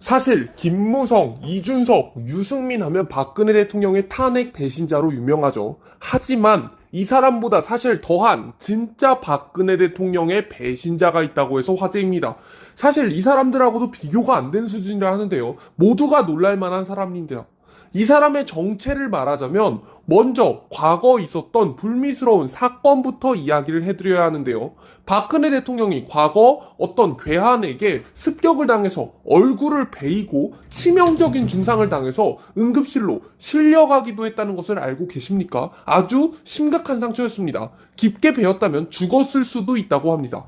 사실 김무성, 이준석, 유승민 하면 박근혜 대통령의 탄핵 배신자로 유명하죠. 하지만 이 사람보다 사실 더한 진짜 박근혜 대통령의 배신자가 있다고 해서 화제입니다. 사실 이 사람들하고도 비교가 안 되는 수준이라 하는데요. 모두가 놀랄 만한 사람인데요. 이 사람의 정체를 말하자면 먼저 과거 있었던 불미스러운 사건부터 이야기를 해드려야 하는데요. 박근혜 대통령이 과거 어떤 괴한에게 습격을 당해서 얼굴을 베이고 치명적인 중상을 당해서 응급실로 실려가기도 했다는 것을 알고 계십니까? 아주 심각한 상처였습니다. 깊게 베었다면 죽었을 수도 있다고 합니다.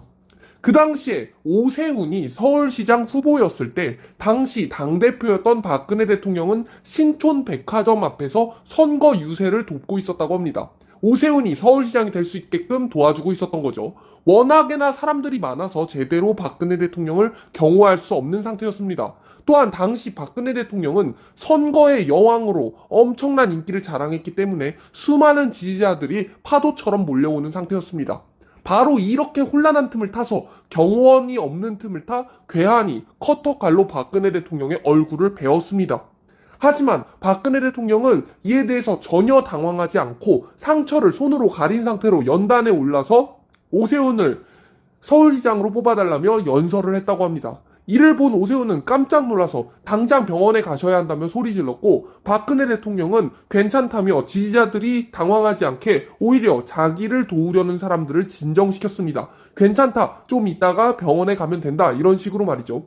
그 당시에 오세훈이 서울시장 후보였을 때 당시 당대표였던 박근혜 대통령은 신촌 백화점 앞에서 선거 유세를 돕고 있었다고 합니다. 오세훈이 서울시장이 될 수 있게끔 도와주고 있었던 거죠. 워낙에나 사람들이 많아서 제대로 박근혜 대통령을 경호할 수 없는 상태였습니다. 또한 당시 박근혜 대통령은 선거의 여왕으로 엄청난 인기를 자랑했기 때문에 수많은 지지자들이 파도처럼 몰려오는 상태였습니다. 바로 이렇게 혼란한 틈을 타서 경호원이 없는 틈을 타 괴한이 커터칼로 박근혜 대통령의 얼굴을 베었습니다. 하지만 박근혜 대통령은 이에 대해서 전혀 당황하지 않고 상처를 손으로 가린 상태로 연단에 올라서 오세훈을 서울시장으로 뽑아달라며 연설을 했다고 합니다. 이를 본 오세훈은 깜짝 놀라서 당장 병원에 가셔야 한다며 소리 질렀고, 박근혜 대통령은 괜찮다며 지지자들이 당황하지 않게 오히려 자기를 도우려는 사람들을 진정시켰습니다. 괜찮다, 좀 이따가 병원에 가면 된다, 이런 식으로 말이죠.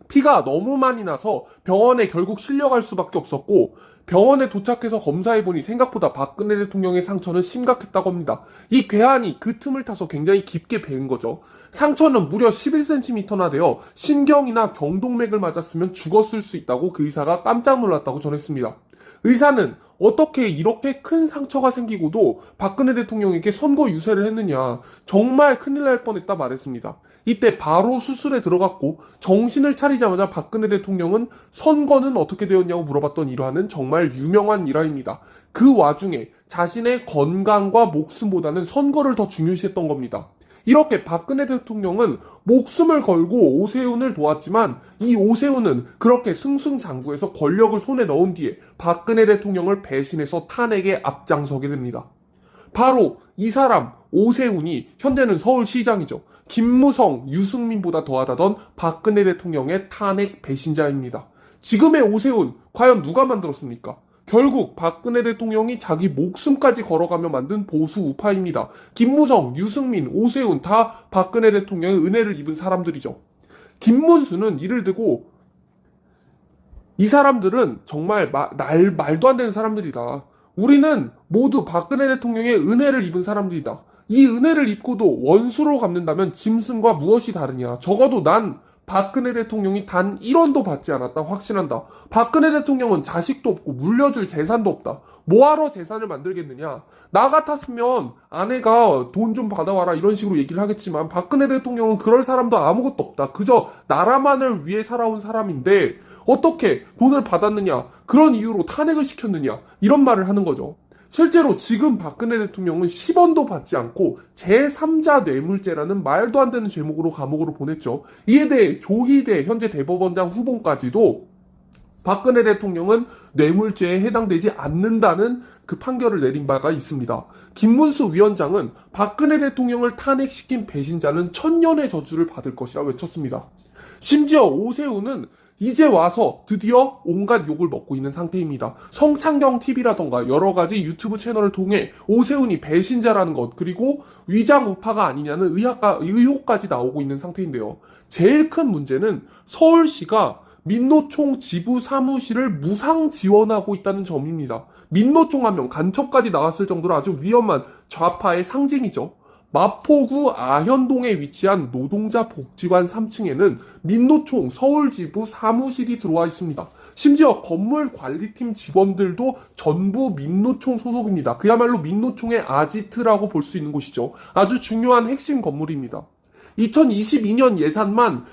피가 너무 많이 나서 병원에 결국 실려갈 수밖에 없었고, 병원에 도착해서 검사해보니 생각보다 박근혜 대통령의 상처는 심각했다고 합니다. 이 괴한이 그 틈을 타서 굉장히 깊게 베은 거죠. 상처는 무려 11cm나 되어 신경이나 경동맥을 맞았으면 죽었을 수 있다고 그 의사가 깜짝 놀랐다고 전했습니다. 의사는 어떻게 이렇게 큰 상처가 생기고도 박근혜 대통령에게 선거 유세를 했느냐, 정말 큰일 날 뻔했다 말했습니다. 이때 바로 수술에 들어갔고 정신을 차리자마자 박근혜 대통령은 선거는 어떻게 되었냐고 물어봤던 일화는 정말 유명한 일화입니다. 그 와중에 자신의 건강과 목숨보다는 선거를 더 중요시했던 겁니다. 이렇게 박근혜 대통령은 목숨을 걸고 오세훈을 도왔지만 이 오세훈은 그렇게 승승장구해서 권력을 손에 넣은 뒤에 박근혜 대통령을 배신해서 탄핵에 앞장서게 됩니다. 바로 이 사람 오세훈이 현재는 서울시장이죠. 김무성, 유승민보다 더하다던 박근혜 대통령의 탄핵 배신자입니다. 지금의 오세훈 과연 누가 만들었습니까? 결국 박근혜 대통령이 자기 목숨까지 걸어가며 만든 보수 우파입니다. 김무성, 유승민, 오세훈 다 박근혜 대통령의 은혜를 입은 사람들이죠. 김문수는 이를 두고 이 사람들은 정말 말도 안 되는 사람들이다. 우리는 모두 박근혜 대통령의 은혜를 입은 사람들이다. 이 은혜를 입고도 원수로 갚는다면 짐승과 무엇이 다르냐. 적어도 난 박근혜 대통령이 단 1원도 받지 않았다 확신한다. 박근혜 대통령은 자식도 없고 물려줄 재산도 없다. 뭐하러 재산을 만들겠느냐. 나 같았으면 아내가 돈 좀 받아와라 이런 식으로 얘기를 하겠지만 박근혜 대통령은 그럴 사람도 아무것도 없다. 그저 나라만을 위해 살아온 사람인데 어떻게 돈을 받았느냐, 그런 이유로 탄핵을 시켰느냐, 이런 말을 하는 거죠. 실제로 지금 박근혜 대통령은 10원도 받지 않고 제3자 뇌물죄라는 말도 안 되는 제목으로 감옥으로 보냈죠. 이에 대해 조희대 현재 대법원장 후보까지도 박근혜 대통령은 뇌물죄에 해당되지 않는다는 그 판결을 내린 바가 있습니다. 김문수 위원장은 박근혜 대통령을 탄핵시킨 배신자는 천년의 저주를 받을 것이라 외쳤습니다. 심지어 오세훈은 이제 와서 드디어 온갖 욕을 먹고 있는 상태입니다. 성창경 TV라던가 여러 가지 유튜브 채널을 통해 오세훈이 배신자라는 것, 그리고 위장 우파가 아니냐는 의혹까지 나오고 있는 상태인데요. 제일 큰 문제는 서울시가 민노총 지부 사무실을 무상 지원하고 있다는 점입니다. 민노총 하면 간첩까지 나왔을 정도로 아주 위험한 좌파의 상징이죠. 마포구 아현동에 위치한 노동자 복지관 3층에는 민노총 서울지부 사무실이 들어와 있습니다. 심지어 건물 관리팀 직원들도 전부 민노총 소속입니다. 그야말로 민노총의 아지트라고 볼 수 있는 곳이죠. 아주 중요한 핵심 건물입니다. 2022년 예산만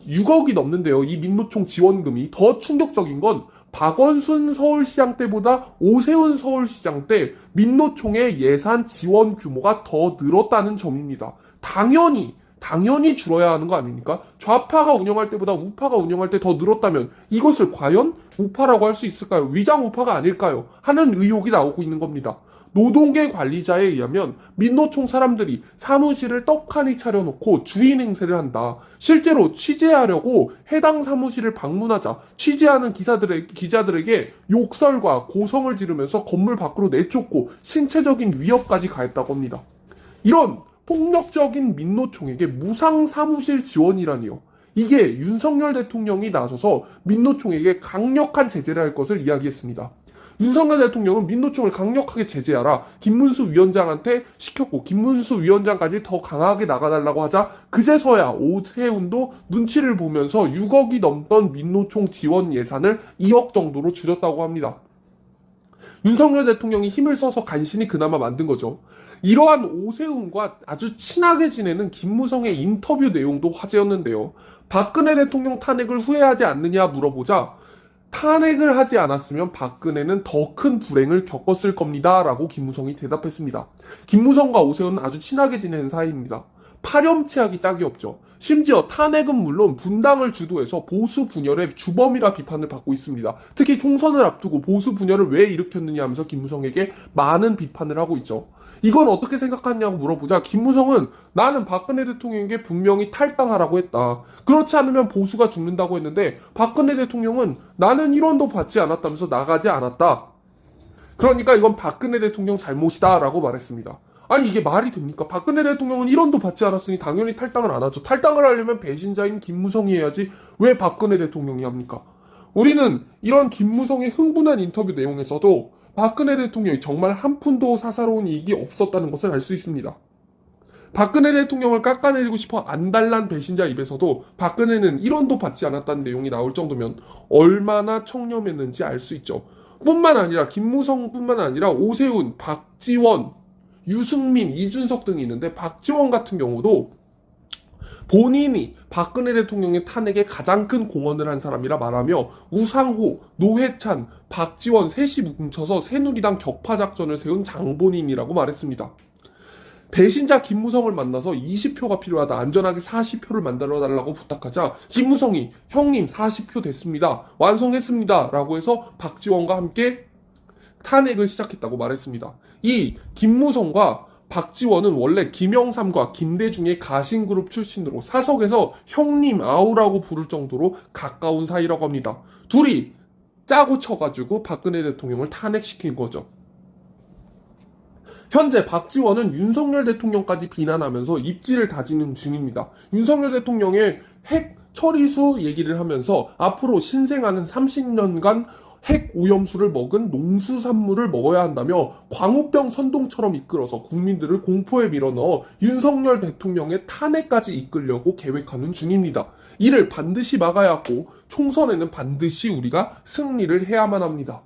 6억이 넘는데요. 이 민노총 지원금이. 더 충격적인 건 박원순 서울시장 때보다 오세훈 서울시장 때 민노총의 예산 지원 규모가 더 늘었다는 점입니다. 당연히 당연히 줄어야 하는 거 아닙니까? 좌파가 운영할 때보다 우파가 운영할 때 더 늘었다면 이것을 과연 우파라고 할 수 있을까요? 위장 우파가 아닐까요? 하는 의혹이 나오고 있는 겁니다. 노동계 관리자에 의하면 민노총 사람들이 사무실을 떡하니 차려놓고 주인 행세를 한다. 실제로 취재하려고 해당 사무실을 방문하자 취재하는 기자들에게 욕설과 고성을 지르면서 건물 밖으로 내쫓고 신체적인 위협까지 가했다고 합니다. 이런 폭력적인 민노총에게 무상 사무실 지원이라니요. 이게 윤석열 대통령이 나서서 민노총에게 강력한 제재를 할 것을 이야기했습니다. 윤석열 대통령은 민노총을 강력하게 제재하라 김문수 위원장한테 시켰고 김문수 위원장까지 더 강하게 나가달라고 하자 그제서야 오세훈도 눈치를 보면서 6억이 넘던 민노총 지원 예산을 2억 정도로 줄였다고 합니다. 윤석열 대통령이 힘을 써서 간신히 그나마 만든 거죠. 이러한 오세훈과 아주 친하게 지내는 김무성의 인터뷰 내용도 화제였는데요. 박근혜 대통령 탄핵을 후회하지 않느냐 물어보자 탄핵을 하지 않았으면 박근혜는 더 큰 불행을 겪었을 겁니다. 라고 김무성이 대답했습니다. 김무성과 오세훈은 아주 친하게 지내는 사이입니다. 파렴치하기 짝이 없죠. 심지어 탄핵은 물론 분당을 주도해서 보수 분열의 주범이라 비판을 받고 있습니다. 특히 총선을 앞두고 보수 분열을 왜 일으켰느냐 하면서 김무성에게 많은 비판을 하고 있죠. 이건 어떻게 생각하냐고 물어보자 김무성은 나는 박근혜 대통령에게 분명히 탈당하라고 했다. 그렇지 않으면 보수가 죽는다고 했는데 박근혜 대통령은 나는 1원도 받지 않았다면서 나가지 않았다. 그러니까 이건 박근혜 대통령 잘못이다 라고 말했습니다. 아니 이게 말이 됩니까? 박근혜 대통령은 1원도 받지 않았으니 당연히 탈당을 안 하죠. 탈당을 하려면 배신자인 김무성이 해야지 왜 박근혜 대통령이 합니까? 우리는 이런 김무성의 흥분한 인터뷰 내용에서도 박근혜 대통령이 정말 한 푼도 사사로운 이익이 없었다는 것을 알 수 있습니다. 박근혜 대통령을 깎아내리고 싶어 안달난 배신자 입에서도 박근혜는 1원도 받지 않았다는 내용이 나올 정도면 얼마나 청렴했는지 알 수 있죠. 뿐만 아니라 김무성뿐만 아니라 오세훈, 박지원, 유승민, 이준석 등이 있는데 박지원 같은 경우도 본인이 박근혜 대통령의 탄핵에 가장 큰 공헌을 한 사람이라 말하며 우상호, 노회찬, 박지원 셋이 뭉쳐서 새누리당 격파작전을 세운 장본인이라고 말했습니다. 배신자 김무성을 만나서 20표가 필요하다. 안전하게 40표를 만들어달라고 부탁하자 김무성이 형님 40표 됐습니다. 완성했습니다. 라고 해서 박지원과 함께 탄핵을 시작했다고 말했습니다. 이 김무성과 박지원은 원래 김영삼과 김대중의 가신그룹 출신으로 사석에서 형님 아우라고 부를 정도로 가까운 사이라고 합니다. 둘이 짜고 쳐가지고 박근혜 대통령을 탄핵시킨 거죠. 현재 박지원은 윤석열 대통령까지 비난하면서 입지를 다지는 중입니다. 윤석열 대통령의 핵 처리수 얘기를 하면서 앞으로 신생아는 30년간 핵 오염수를 먹은 농수산물을 먹어야 한다며 광우병 선동처럼 이끌어서 국민들을 공포에 밀어넣어 윤석열 대통령의 탄핵까지 이끌려고 계획하는 중입니다. 이를 반드시 막아야 하고 총선에는 반드시 우리가 승리를 해야만 합니다.